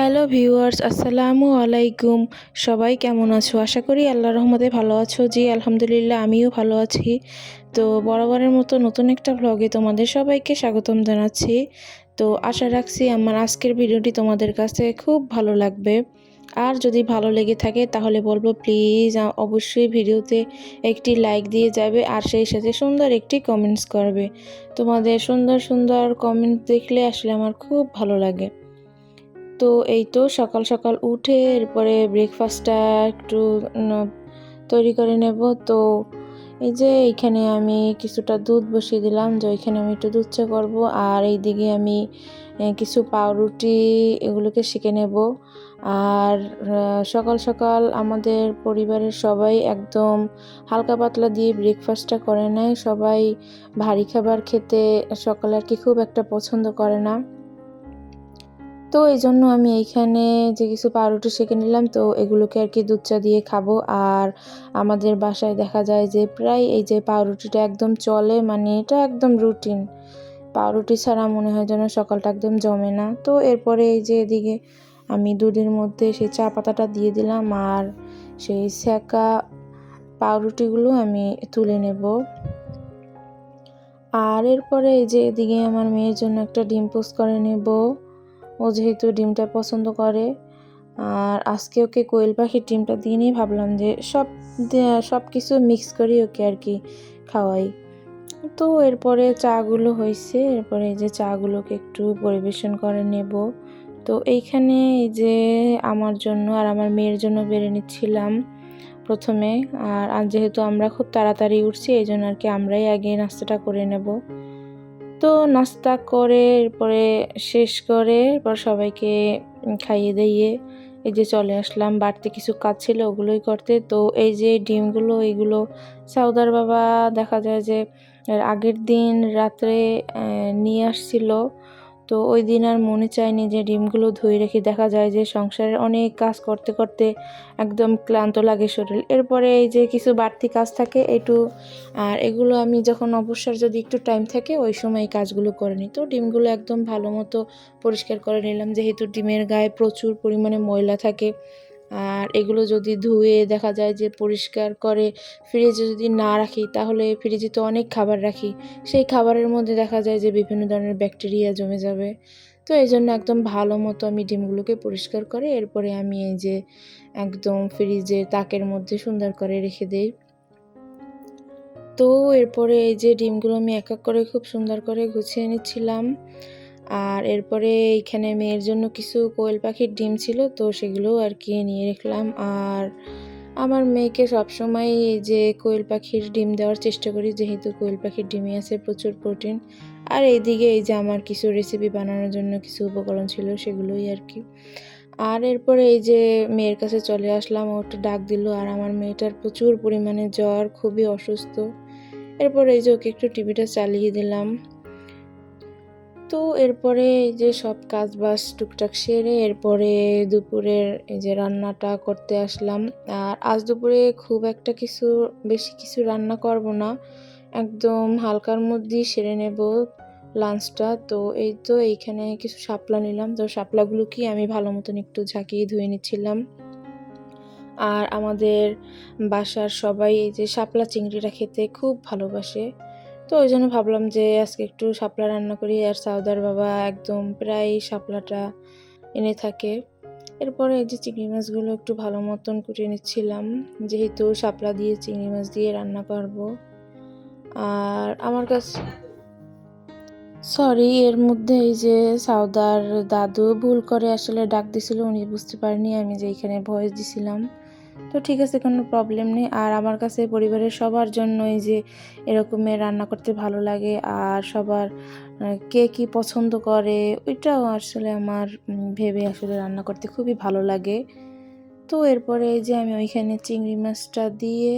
Hello viewers, আসসালামু আলাইকুম। সবাই কেমন আছো? আশা করি আল্লাহর রহমতে ভালো আছো। জি আলহামদুলিল্লাহ, আমিও ভালো আছি। তো বরাবরের মতো নতুন একটা ভ্লগে তোমাদের সবাইকে স্বাগতম জানাচ্ছি। তো আশা রাখছি আমার আজকের ভিডিওটি তোমাদের কাছে খুব ভালো লাগবে। আর যদি ভালো লেগে থাকে তাহলে বলবো প্লিজ অবশ্যই ভিডিওতে একটি লাইক দিয়ে যাবে আর সেই সাথে সুন্দর একটি কমেন্টস করবে। তোমাদের সুন্দর সুন্দর কমেন্ট দেখলে আসলে আমার খুব ভালো লাগে। তো এই তো সকাল সকাল উঠে এরপরে ব্রেকফাস্টটা একটু তৈরি করে নেব। তো এই যে এইখানে আমি কিছুটা দুধ বসিয়ে দিলাম, যে ওইখানে আমি একটু দুধ চা করবো। আর এইদিকে আমি কিছু পাউরুটি এগুলোকে সেঁকে নেব। আর সকাল সকাল আমাদের পরিবারের সবাই একদম হালকা পাতলা দিয়ে ব্রেকফাস্টটা করে নেয়। সবাই ভারী খাবার খেতে সকালে আর কি খুব একটা পছন্দ করে না। তো এই জন্য আমি এইখানে যে কিছু পাউরুটি সেঁকে নিলাম, তো এগুলোকে আর কি দুধ চা দিয়ে খাবো। আর আমাদের বাসায় দেখা যায় যে প্রায় এই যে পাউরুটিটা একদম চলে, মানে এটা একদম রুটিন। পাউরুটি ছাড়া মনে হয় যেন সকালটা একদম জমে না। তো এরপরে এই যে এদিকে আমি দুধের মধ্যে সেই চা পাতাটা দিয়ে দিলাম আর সেই সেঁকা পাউরুটিগুলো আমি তুলে নেব। আর এরপরে এই যে এদিকে আমার মেয়ের জন্য একটা ডিম পোস্ট করে নেব। ও যেহেতু ডিমটা পছন্দ করে, আর আজকে ওকে কোয়েল পাখির ডিমটা দিয়ে নিয়ে ভাবলাম যে সব কিছু মিক্স করি ওকে আর কি খাওয়াই। তো এরপরে চাগুলো হয়েছে, এরপরে এই যে চাগুলোকে একটু পরিবেশন করে নেব। তো এইখানে এই যে আমার জন্য আর আমার মেয়ের জন্য বেড়ে নিচ্ছিলাম প্রথমে। আর যেহেতু আমরা খুব তাড়াতাড়ি উঠছি এই জন্য আর কি আমরাই আগে নাস্তাটা করে নেব। তো নাস্তা করে এরপরে শেষ করে এরপর সবাইকে খাইয়ে দিয়ে এই যে চলে আসলাম। বাড়তি কিছু কাজ ছিল ওগুলোই করতে। তো এই যে ডিমগুলো এইগুলো সাউদার বাবা দেখা যায় যে এর আগের দিন রাত্রে নিয়ে আসছিল। তো ওই দিন আর মনে চায়নি যে ডিমগুলো ধুয়ে রেখে, দেখা যায় যে সংসারের অনেক কাজ করতে করতে একদম ক্লান্ত লাগে শরীর। এরপরে এই যে কিছু বাড়তি কাজ থাকে একটু, আর এগুলো আমি যখন অবসর যদি একটু টাইম থাকে ওই সময় এই কাজগুলো করে নিই। তো ডিমগুলো একদম ভালো মতো পরিষ্কার করে নিলাম, যেহেতু ডিমের গায়ে প্রচুর পরিমাণে ময়লা থাকে। আর এগুলো যদি ধুয়ে দেখা যায় যে পরিষ্কার করে ফ্রিজে যদি না রাখি, তাহলে ফ্রিজে তো অনেক খাবার রাখি, সেই খাবারের মধ্যে দেখা যায় যে বিভিন্ন ধরনের ব্যাকটেরিয়া জমে যাবে। তো এই জন্য একদম ভালো মতো আমি ডিমগুলোকে পরিষ্কার করে এরপরে আমি এই যে একদম ফ্রিজে তাকের মধ্যে সুন্দর করে রেখে দেই। তো এরপরে এই যে ডিমগুলো আমি এক এক করে খুব সুন্দর করে গুছিয়ে নিচ্ছিলাম। আর এরপরে এইখানে মেয়ের জন্য কিছু কোয়েল পাখির ডিম ছিল, তো সেগুলোও আর কি নিয়ে রাখলাম। আর আমার মেয়েকে সবসময় এই যে কোয়েল পাখির ডিম দেওয়ার চেষ্টা করি, যেহেতু কোয়েল পাখির ডিমে আছে প্রচুর প্রোটিন। আর এইদিকে এই যে আমার কিছু রেসিপি বানানোর জন্য কিছু উপকরণ ছিল সেগুলোই আর কি। আর এরপরে এই যে মেয়ের কাছে চলে আসলাম, ও একটু ডাক দিল। আর আমার মেয়েটার প্রচুর পরিমাণে জ্বর, খুবই অসুস্থ। এরপরে এই যে ওকে একটু টিভিটা চালিয়ে দিলাম। তো এরপরে এই যে সব কাজ বাজ টুকটাক সেরে এরপরে দুপুরের এই যে রান্নাটা করতে আসলাম। আর আজ দুপুরে খুব একটা বেশি কিছু রান্না করব না, একদম হালকার মধ্যেই সেরে নেব লাঞ্চটা। তো এই তো এইখানে কিছু শাপলা নিলাম, তো শাপলাগুলোকে আমি ভালো মতন একটু ঝাঁকিয়ে ধুয়ে নিচ্ছিলাম। আর আমাদের বাসার সবাই এই যে শাপলা চিংড়িটা খেতে খুব ভালোবাসে, তো ওই জন্য ভাবলাম যে আজকে একটু শাপলা রান্না করি। আর সাউদার বাবা একদম প্রায় শাপলাটা এনে থাকে। এরপরে এই যে চিংড়ি মাছগুলো একটু ভালো মতন কুটিয়ে নিচ্ছিলাম, যেহেতু শাপলা দিয়ে চিংড়ি মাছ দিয়ে রান্না করব। আর আমার কাছে সরি, এর মধ্যে এই যে সাউদার দাদু ভুল করে আসলে ডাক দিছিল, উনি বুঝতে পারেনি আমি যে এখানে ভয়েস দিছিলাম। তো ঠিক আছে, কোনো প্রবলেম নেই। আর আমার কাছে পরিবারের সবার জন্য এই যে এরকমের রান্না করতে ভালো লাগে। আর সবার কে কী পছন্দ করে ওইটাও আসলে আমার ভেবে আসলে রান্না করতে খুবই ভালো লাগে। তো এরপরে এই যে আমি ওইখানে চিংড়ি মাছটা দিয়ে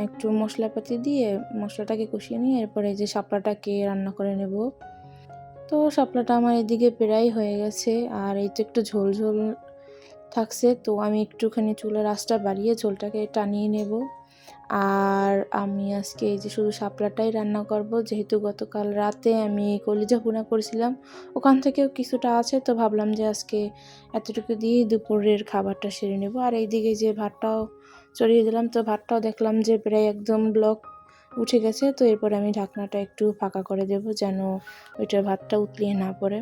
একটু মশলাপাতি দিয়ে মশলাটাকে কষিয়ে নিয়ে এরপরে এই যে শাপলাটাকে রান্না করে নেব। তো শাপলাটা আমার এদিকে প্রায় হয়ে গেছে। আর এই তো একটু ঝোল ঝোল থাকছে, তো আমি একটুখানি চুলার আঁচটা বাড়িয়ে ঝোলটাকে টানিয়ে নেব। আর আমি আজকে এই যে শুধু শাপলাটাই রান্না করব, যেহেতু গতকাল রাতে আমি কলিজা ভুনা করেছিলাম, ওখান থেকেও কিছুটা আছে, তো ভাবলাম যে আজকে এতটুকু দিয়ে দুপুরের খাবারটা সেরে নেব। আর এইদিকে যে ভাতটাও চড়িয়ে দিলাম, তো ভাতটাও দেখলাম যে প্রায় একদম ব্লক উঠে গেছে। তো এরপরে আমি ঢাকনাটা একটু ফাঁকা করে দেব যেন ওইটার ভাতটা উতলিয়ে না পড়ে।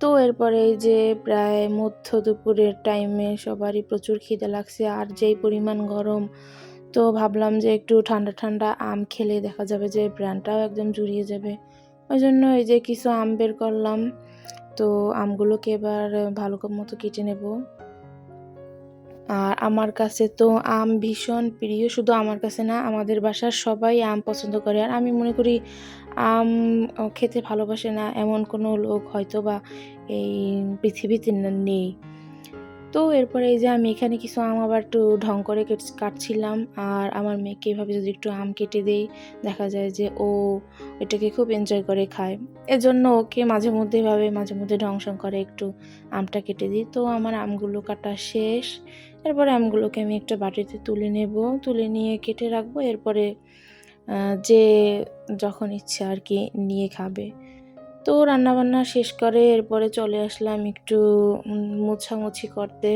তো এরপরে এই যে প্রায় মধ্য দুপুরের টাইমে সবারই প্রচুর খিদে লাগছে, আর যেই পরিমাণ গরম, তো ভাবলাম যে একটু ঠান্ডা ঠান্ডা আম খেলে দেখা যাবে যে প্রাণটাও একদম জুড়িয়ে যাবে। ওই জন্য এই যে কিছু আম বের করলাম, তো আমগুলোকে এবার ভালো মতো কেটে নেব। আর আমার কাছে তো আম ভীষণ প্রিয়, শুধু আমার কাছে না, আমাদের বাসার সবাই আম পছন্দ করে। আর আমি মনে করি আম খেতে ভালোবাসে না এমন কোনো লোক হয়তো বা এই পৃথিবীতে নেই। তো এরপরে এই যে আমি এখানে কিছু আম আবার একটু ঢং করে কাটছিলাম, আর আমার মেয়েকে এভাবে যদি একটু আম কেটে দেই, দেখা যায় যে ও এটাকে খুব এনজয় করে খায়। এজন্য ওকে মাঝে মধ্যে এভাবে মাঝে মধ্যে ঢং করে একটু আমটা কেটে দিই। তো আমার আমগুলো কাটা শেষ। এরপরে আমগুলোকে আমি একটা বাটিতে তুলে নেব, তুলে নিয়ে কেটে রাখবো। এরপরে যে যখন ইচ্ছা আর কি নিয়ে খাবে। তো রান্নাবান্না শেষ করে এরপরে চলে আসলাম একটু মোছামুছি করতে।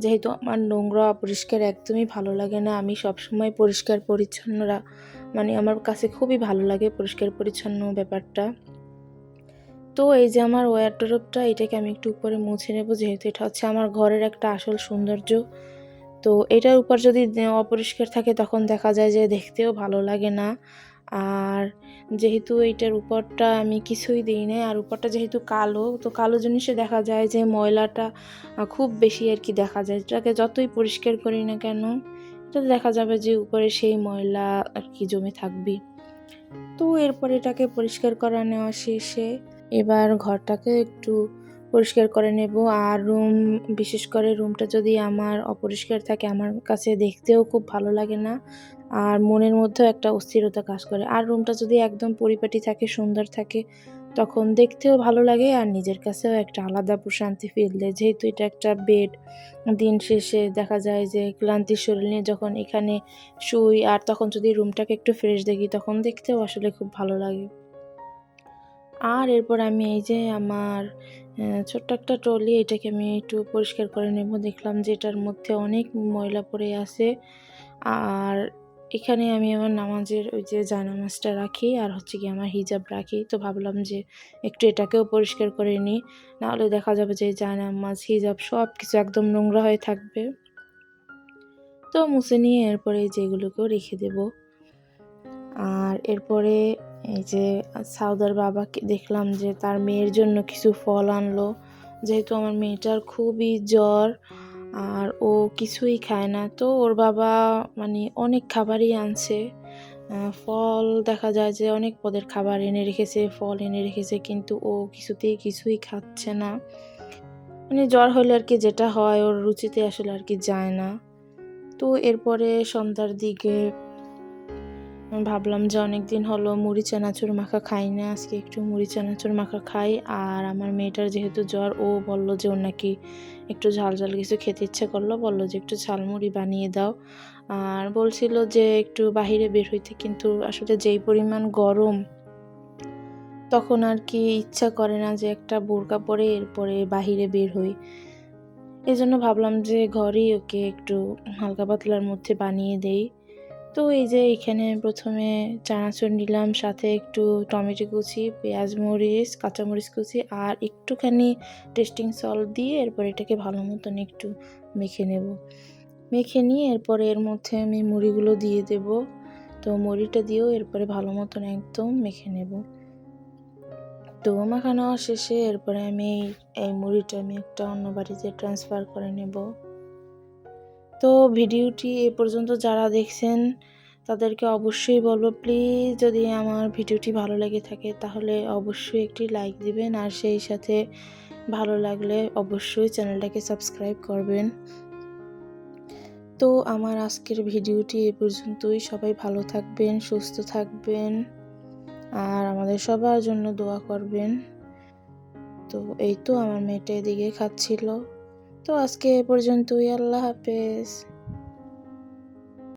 যেহেতু আমার নোংরা অপরিষ্কার একদমই ভালো লাগে না, আমি সবসময় পরিষ্কার পরিচ্ছন্ন মানে আমার কাছে খুবই ভালো লাগে পরিষ্কার পরিচ্ছন্ন ব্যাপারটা। তো এই যে আমার ওয়ারড্রোবটা, এটাকে আমি একটু উপরে মুছে নেব, যেহেতু এটা হচ্ছে আমার ঘরের একটা আসল সৌন্দর্য। তো এটার উপর যদি অপরিষ্কার থাকে তখন দেখা যায় যে দেখতেও ভালো লাগে না। আর যেহেতু এইটার উপরটা আমি কিছুই দিই নাই, আর উপরটা যেহেতু কালো, তো কালো জিনিসে দেখা যায় যে ময়লাটা খুব বেশি আর কি দেখা যায়। এটাকে যতই পরিষ্কার করি না কেন, এটাতে দেখা যাবে যে উপরে সেই ময়লা আর কি জমে থাকবে। তো এরপর এটাকে পরিষ্কার করা নেওয়া শেষে এবার ঘরটাকে একটু পরিষ্কার করে নেব। আর বিশেষ করে রুমটা যদি আমার অপরিষ্কার থাকে, আমার কাছে দেখতেও খুব ভালো লাগে না, আর মনের মধ্যেও একটা অস্থিরতা কাজ করে। আর রুমটা যদি একদম পরিপাটি থাকে, সুন্দর থাকে, তখন দেখতেও ভালো লাগে আর নিজের কাছেও একটা আলাদা প্রশান্তি ফিল দেয়। যেহেতু এটা একটা বেড, দিন শেষে দেখা যায় যে ক্লান্তির শরীর নিয়ে যখন এখানে শুই, আর তখন যদি রুমটাকে একটু ফ্রেশ দেখি, তখন দেখতেও আসলে খুব ভালো লাগে। আর এরপর আমি এই যে আমার ছোট্ট একটা ট্রলি, এটাকে আমি একটু পরিষ্কার করে নেব। দেখলাম যে এটার মধ্যে অনেক ময়লা পড়ে আছে। আর এখানে আমি আমার নামাজের ওই যে জায়নামাজটা রাখি, আর হচ্ছে গিয়ে আমার হিজাব রাখি। তো ভাবলাম যে একটু এটাকেও পরিষ্কার করে নিই, নাহলে দেখা যাবে যে জায়নামাজ, হিজাব সব কিছু একদম নোংরা হয়ে থাকবে। তো মুছে নিয়ে এরপরে যেগুলোকেও রেখে দেব। আর এরপরে এই যে সাউদার বাবাকে দেখলাম যে তার মেয়ের জন্য কিছু ফল আনলো। যেহেতু আমার মেয়েটার খুবই জ্বর, আর ও কিছুই খায় না, তো ওর বাবা মানে অনেক খাবারই আনছে। ফল দেখা যায় যে অনেক পদের খাবার এনে রেখেছে, ফল এনে রেখেছে, কিন্তু ও কিছুই খাচ্ছে না। মানে জ্বর হলে আর কি যেটা হয়, ওর রুচিতে আসলে আর কি যায় না। তো এরপরে সন্ধ্যার দিকে ভাবলাম যে অনেকদিন হলো মুড়ি চানাচুর মাখা খাই না, আজকে একটু মুড়ি চানাচুর মাখা খাই। আর আমার মেয়েটার যেহেতু জ্বর, ও বলল যে ওর নাকি একটু ঝাল ঝাল কিছু খেতে ইচ্ছে করলো, বলল যে একটু ঝালমুড়ি বানিয়ে দাও। আর বলছিল যে একটু বাহিরে বের হইতে, কিন্তু আসলে যেই পরিমাণ গরম, তখন আর কি ইচ্ছা করে না যে একটা বোরকা পরে এরপরে বাহিরে বের হই। এজন্য ভাবলাম যে ঘরেই ওকে একটু হালকা পাতলার মধ্যে বানিয়ে দেই। তো এই যে এখানে প্রথমে চানাচুর নিলাম, সাথে একটু টমেটো কুচি, পেঁয়াজ মরিচ, কাঁচামরিচ কুচি, আর একটুখানি টেস্টিং সল্ট দিয়ে এরপর এটাকে ভালো মতন একটু মেখে নেব। মেখে নিয়ে এরপরে এর মধ্যে আমি মুড়িগুলো দিয়ে দেব। তো মুড়িটা দিয়েও এরপরে ভালো মতন একদম মেখে নেব। তো মাখানো শেষে এরপরে আমি এই মুড়িটা আমি একটা অন্য বাড়িতে ট্রান্সফার করে নেব। তো ভিডিওটি এ পর্যন্ত যারা দেখছেন তাদেরকে অবশ্যই বলবো, প্লিজ যদি আমার ভিডিওটি ভালো লেগে থাকে তাহলে অবশ্যই একটি লাইক দিবেন, আর সেই সাথে ভালো লাগলে অবশ্যই চ্যানেলটাকে সাবস্ক্রাইব করবেন। তো আমার আজকের ভিডিওটি এ পর্যন্তই। সবাই ভালো থাকবেন, সুস্থ থাকবেন, আর আমাদের সবার জন্য দোয়া করবেন। তো এই তো আমার মেয়েটা এদিকে খাচ্ছিল। তো আজকে এ পর্যন্তই। আল্লাহ হাফেজ।